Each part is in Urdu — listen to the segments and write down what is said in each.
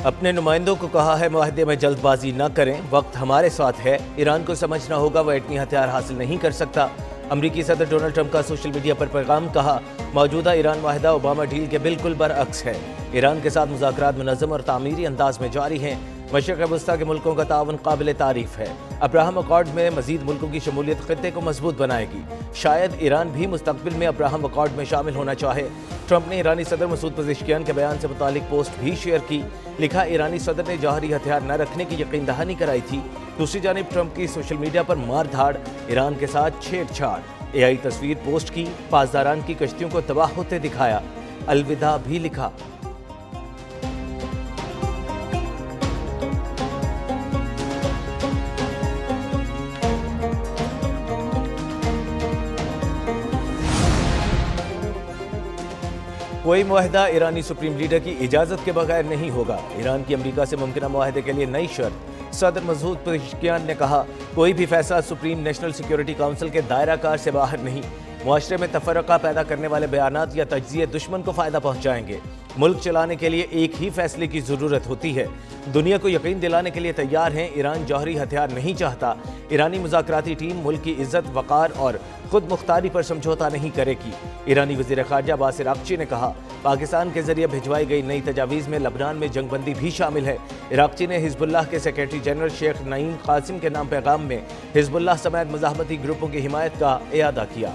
اپنے نمائندوں کو کہا ہے معاہدے میں جلد بازی نہ کریں، وقت ہمارے ساتھ ہے، ایران کو سمجھنا ہوگا وہ ایٹمی ہتھیار حاصل نہیں کر سکتا۔ امریکی صدر ڈونلڈ ٹرمپ کا سوشل میڈیا پر پیغام، کہا موجودہ ایران معاہدہ اوباما ڈیل کے بالکل برعکس ہے۔ ایران کے ساتھ مذاکرات منظم اور تعمیری انداز میں جاری ہیں۔ مشرق وسطیٰ کے ملکوں کا تعاون قابل تعریف ہے۔ ابراہم اکارڈ میں مزید ملکوں کی شمولیت خطے کو مضبوط بنائے گی۔ شاید ایران بھی مستقبل میں ابراہم اکارڈ میں شامل ہونا چاہے۔ ٹرمپ نے ایرانی صدر مسعود پزشکیان کے بیان سے متعلق پوسٹ بھی شیئر کی، لکھا ایرانی صدر نے جوہری ہتھیار نہ رکھنے کی یقین دہانی کرائی تھی۔ دوسری جانب ٹرمپ کی سوشل میڈیا پر مار دھاڑ، ایران کے ساتھ چھیڑ چھاڑ، AI تصویر پوسٹ کی، پاسداران کی کشتیوں کو تباہ ہوتے دکھایا، الوداع بھی لکھا۔ کوئی معاہدہ ایرانی سپریم لیڈر کی اجازت کے بغیر نہیں ہوگا۔ ایران کی امریکہ سے ممکنہ معاہدے کے لیے نئی شرط، صدر مسعود پزشکیان نے کہا کوئی بھی فیصلہ سپریم نیشنل سیکیورٹی کونسل کے دائرہ کار سے باہر نہیں۔ معاشرے میں تفرقہ پیدا کرنے والے بیانات یا تجزیے دشمن کو فائدہ پہنچائیں گے۔ ملک چلانے کے لیے ایک ہی فیصلے کی ضرورت ہوتی ہے۔ دنیا کو یقین دلانے کے لیے تیار ہیں، ایران جوہری ہتھیار نہیں چاہتا۔ ایرانی مذاکراتی ٹیم ملک کی عزت، وقار اور خود مختاری پر سمجھوتا نہیں کرے گی۔ ایرانی وزیر خارجہ عباس عراقچی نے کہا پاکستان کے ذریعے بھجوائی گئی نئی تجاویز میں لبنان میں جنگ بندی بھی شامل ہے۔ عراقچی نے حزب اللہ کے سیکریٹری جنرل شیخ نعیم قاسم کے نام پیغام میں حزب اللہ سمیت مزاحمتی گروپوں کی حمایت کا اعادہ کیا۔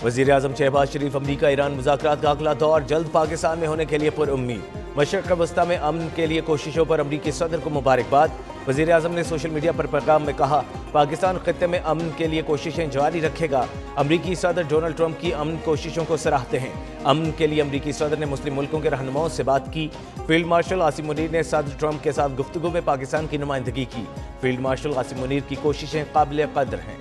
وزیر اعظم شہباز شریف امریکہ ایران مذاکرات کا اگلا دور جلد پاکستان میں ہونے کے لیے پر امید۔ مشرق وسطیٰ میں امن کے لیے کوششوں پر امریکی صدر کو مبارکباد۔ وزیر اعظم نے سوشل میڈیا پر پیغام میں کہا پاکستان خطے میں امن کے لیے کوششیں جاری رکھے گا۔ امریکی صدر ڈونلڈ ٹرمپ کی امن کوششوں کو سراہتے ہیں۔ امن کے لیے امریکی صدر نے مسلم ملکوں کے رہنماؤں سے بات کی۔ فیلڈ مارشل عاصم منیر نے صدر ٹرمپ کے ساتھ گفتگو میں پاکستان کی نمائندگی کی۔ فیلڈ مارشل عاصم منیر کی کوششیں قابل قدر ہیں۔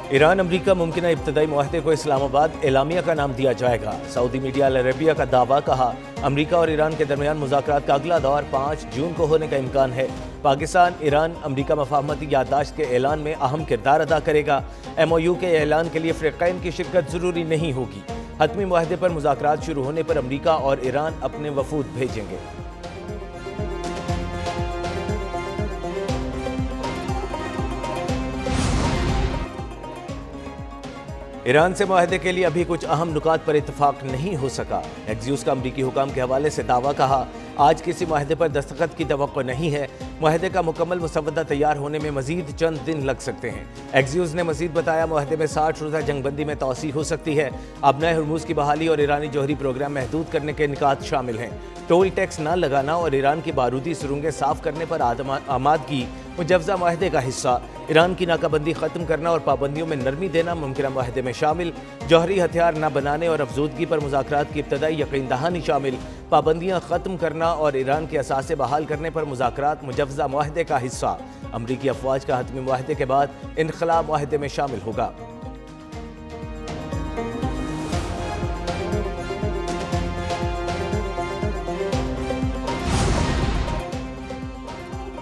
ایران امریکہ ممکنہ ابتدائی معاہدے کو اسلام آباد اعلامیہ کا نام دیا جائے گا۔ سعودی میڈیا العربیہ کا دعویٰ، کہا امریکہ اور ایران کے درمیان مذاکرات کا اگلا دور 5 جون کو ہونے کا امکان ہے۔ پاکستان ایران امریکہ مفاہمتی یادداشت کے اعلان میں اہم کردار ادا کرے گا۔ MOU کے اعلان کے لیے فریقین کی شرکت ضروری نہیں ہوگی۔ حتمی معاہدے پر مذاکرات شروع ہونے پر امریکہ اور ایران اپنے وفود بھیجیں گے۔ ایران سے معاہدے کے لیے ابھی کچھ اہم نکات پر اتفاق نہیں ہو سکا۔ ایکزیوس کا امریکی حکام کے حوالے سے دعویٰ، کہا آج کسی معاہدے پر دستخط کی توقع نہیں ہے۔ معاہدے کا مکمل مسودہ تیار ہونے میں مزید چند دن لگ سکتے ہیں۔ ایکزیوس نے مزید بتایا معاہدے میں 60 روزہ جنگ بندی میں توسیع ہو سکتی ہے۔ ابنائے ہرموز کی بحالی اور ایرانی جوہری پروگرام محدود کرنے کے نکات شامل ہیں۔ ٹول ٹیکس نہ لگانا اور ایران کی بارودی سرنگیں صاف کرنے پر آمادگی مجوزہ معاہدے کا حصہ۔ ایران کی ناکہ بندی ختم کرنا اور پابندیوں میں نرمی دینا ممکنہ معاہدے میں شامل۔ جوہری ہتھیار نہ بنانے اور افزودگی پر مذاکرات کی ابتدائی یقین دہانی شامل۔ پابندیاں ختم کرنا اور ایران کے اثاثے بحال کرنے پر مذاکرات مجوزہ معاہدے کا حصہ۔ امریکی افواج کا حتمی معاہدے کے بعد انخلاء معاہدے میں شامل ہوگا۔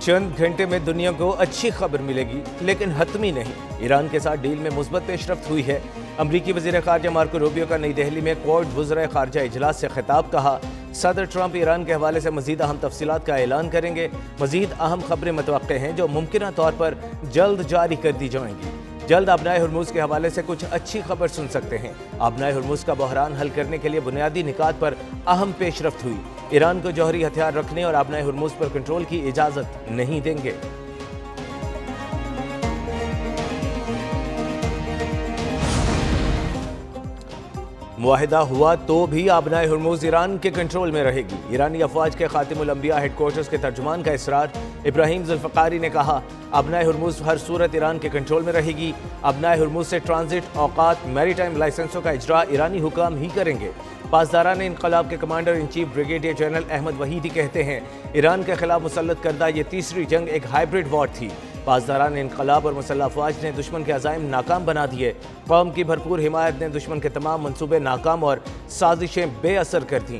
چند گھنٹے میں دنیا کو اچھی خبر ملے گی، لیکن حتمی نہیں۔ ایران کے ساتھ ڈیل میں مثبت پیش رفت ہوئی ہے۔ امریکی وزیر خارجہ مارکو روبیو کا نئی دہلی میں کوڈ وزرائے خارجہ اجلاس سے خطاب، کہا صدر ٹرمپ ایران کے حوالے سے مزید اہم تفصیلات کا اعلان کریں گے۔ مزید اہم خبریں متوقع ہیں جو ممکنہ طور پر جلد جاری کر دی جائیں گی۔ جلد آبنائے ہرموز کے حوالے سے کچھ اچھی خبر سن سکتے ہیں۔ آبنائے ہرموز کا بحران حل کرنے کے لیے بنیادی نکات پر اہم پیش رفت ہوئی۔ ایران کو جوہری ہتھیار رکھنے اور آبنائے ہرموز پر کنٹرول کی اجازت نہیں دیں گے۔ معاہدہ ہوا تو بھی آبنائے ہرموز ایران کے کنٹرول میں رہے گی۔ ایرانی افواج کے خاتم الانبیاء ہیڈ کوارٹرز کے ترجمان کا اصرار، ابراہیم ذوالفقاری نے کہا آبنائے ہرموز ہر صورت ایران کے کنٹرول میں رہے گی۔ آبنائے ہرموز سے ٹرانزٹ، اوقات، میری ٹائم لائسنسوں کا اجرا ایرانی حکام ہی کریں گے۔ پاسداران انقلاب کے commander in chief brigadier general Ahmad Vahidi کہتے ہیں ایران کے خلاف مسلط کردہ یہ تیسری جنگ ایک ہائبرڈ وار تھی۔ پاسداران انقلاب اور مسلح افواج نے دشمن کے عزائم ناکام بنا دیے۔ قوم کی بھرپور حمایت نے دشمن کے تمام منصوبے ناکام اور سازشیں بے اثر کر دیں۔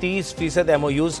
30% MOUs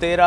13